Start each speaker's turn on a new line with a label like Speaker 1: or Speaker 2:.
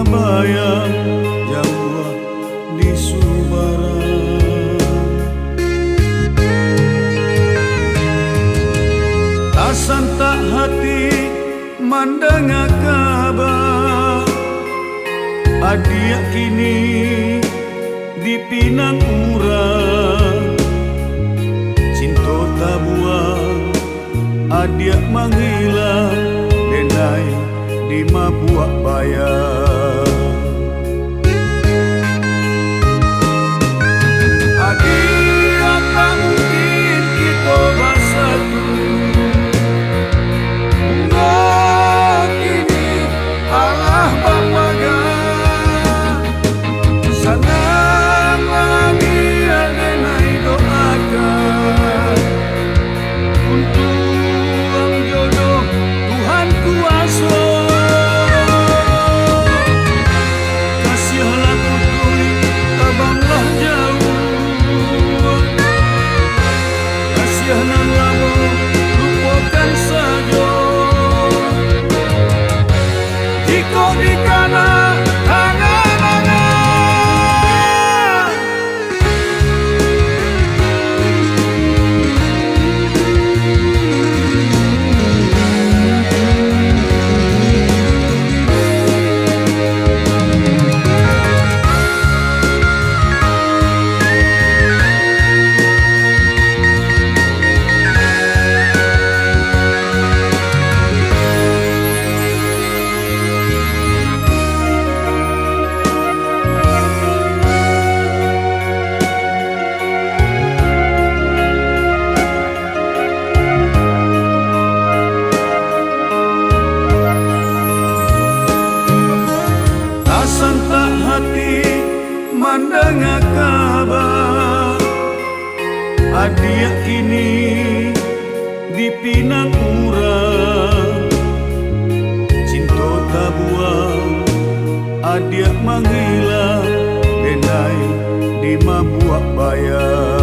Speaker 1: bayang jauh di Subarang. Tasan tak hati mendengar kabar adia kini di Pinang Urang. Cinta tak buang adia menghilang denai di Mabuak Bayang. Adia tak mungkin kita bersatu, kini Allah bapagan. Sanang adia denai doakan untuk jodoh Tuhan kuasa. Mendengar kabar adia kini di Pinang Urang. Cinta tak buang adia menghilang denai di Mabuak Bayang.